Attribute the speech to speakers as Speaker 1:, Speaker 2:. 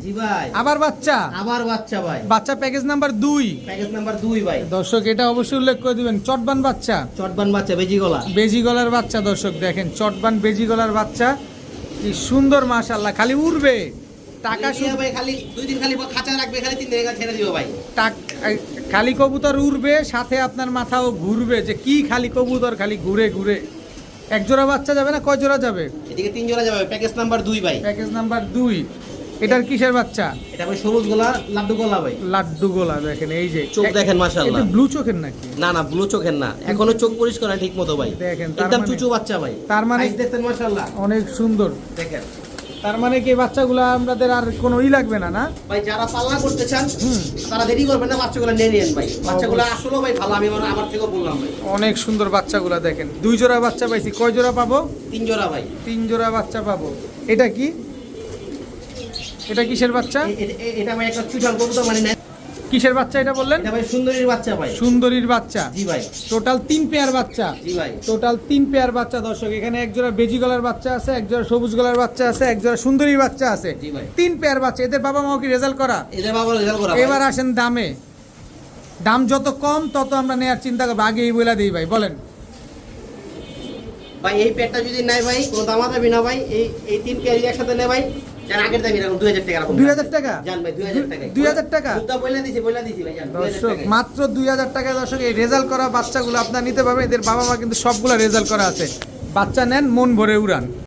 Speaker 1: জি ভাই।
Speaker 2: আবার বাচ্চা?
Speaker 1: আবার বাচ্চা ভাই।
Speaker 2: বাচ্চা প্যাকেজ নাম্বার 2।
Speaker 1: প্যাকেজ নাম্বার 2 ভাই।
Speaker 2: দর্শক এটা অবশ্যই উল্লেখ করে দিবেন, চটবান বাচ্চা।
Speaker 1: চটবান বাচ্চা, বেজি গলা।
Speaker 2: বেজি গলার বাচ্চা দর্শক দেখেন, চটবান বেজি গলার বাচ্চা, কি সুন্দর মাশাআল্লাহ, খালি উড়বে। টাকা শুধু
Speaker 1: ভাই, খালি 2 দিন খালি খাঁচা রাখবে, খালি 3 দিন ছেড়ে দিও ভাই।
Speaker 2: খালি কবুতর উড়বে, সাথে আপনার মাথাও ঘুরবে যে কি খালি কবুতর খালি ঘুরে ঘুরে। এক জোড়া বাচ্চা যাবে না, কয় জোড়া যাবে?
Speaker 1: এদিকে 3 জোড়া যাবে, প্যাকেজ নাম্বার 2 ভাই।
Speaker 2: Package number 2। এটার কিসের বাচ্চা?
Speaker 1: এটা ভাই সবুজ গলা, লাড্ডু গলা ভাই।
Speaker 2: লাড্ডু গলা দেখেন, এই যে
Speaker 1: চোখ দেখেন মাশাআল্লাহ।
Speaker 2: এটা ব্লু চোখের নাকি?
Speaker 1: না না, ব্লু চোখের না, এখনো চোখ পরিষ্কার না ঠিক মতো ভাই।
Speaker 2: দেখেন
Speaker 1: একদম চুচু বাচ্চা ভাই।
Speaker 2: তার মানে
Speaker 1: দেখতেন মাশাআল্লাহ,
Speaker 2: অনেক সুন্দর।
Speaker 1: দেখেন
Speaker 2: তার মানে কি বাচ্চাগুলো আমাদের আর কোনো লাগবে না? না
Speaker 1: ভাই, যারা পাল্লা করতে চান তারা দেরি করবেন না, বাচ্চাগুলো নিয়ে নিন ভাই। বাচ্চাগুলো আসলে ভাই ভালো, আমি আমার থেকে বললাম ভাই।
Speaker 2: অনেক সুন্দর বাচ্চাগুলো দেখেন, 2 জোড়া বাচ্চা পাইছি। কয় জোড়া পাবো?
Speaker 1: 3 জোড়া ভাই।
Speaker 2: 3 জোড়া বাচ্চা পাবো। এটা কি, এটা কিসের বাচ্চা?
Speaker 1: এটা ভাই একটা চুটাল কবুতর, মানে
Speaker 2: কিসের বাচ্চা এটা বললেন?
Speaker 1: এটা ভাই সুন্দরীর বাচ্চা ভাই।
Speaker 2: সুন্দরীর বাচ্চা।
Speaker 1: জি ভাই।
Speaker 2: টোটাল 3 পেয়ার বাচ্চা।
Speaker 1: জি ভাই।
Speaker 2: টোটাল 3 পেয়ার বাচ্চা দর্শক। এখানে এক জোড়া বেজি গলার বাচ্চা আছে, এক জোড়া সবুজ গলার বাচ্চা আছে, এক জোড়া সুন্দরীর বাচ্চা আছে।
Speaker 1: জি ভাই।
Speaker 2: 3 পেয়ার বাচ্চা। এদের বাবা মাও কি রেজাল্ট করা?
Speaker 1: এদের বাবা রেজাল্ট করা।
Speaker 2: এবার আসেন দামে। দাম যত কম তত আমরা নেওয়ার চিন্তা করবো, আগেই বলে দিই ভাই, বলেন
Speaker 1: ভাই। এই পেটটা যদি নাই ভাই, কোনো দামাদামি না ভাই। এই 3 পেয়ার একসাথে নে ভাই, যার আগের দামই রাখুন 2000 টাকা রাখুন।
Speaker 2: 2000 টাকা?
Speaker 1: জান ভাই, 2000 টাকা।
Speaker 2: 2000 টাকা
Speaker 1: মুদ্রা বইলা দিছি ভাই, জান 2000
Speaker 2: দর্শক,
Speaker 1: টাকা।
Speaker 2: মাত্র 2000 টাকায় দর্শক এই রেজাল্ট করা বাচ্চাগুলো আপনার নিতে পারবেন। এদের বাবা মা কিন্তু সবগুলো রেজাল্ট করা আছে। বাচ্চা নেন, মন ভরে উড়ান।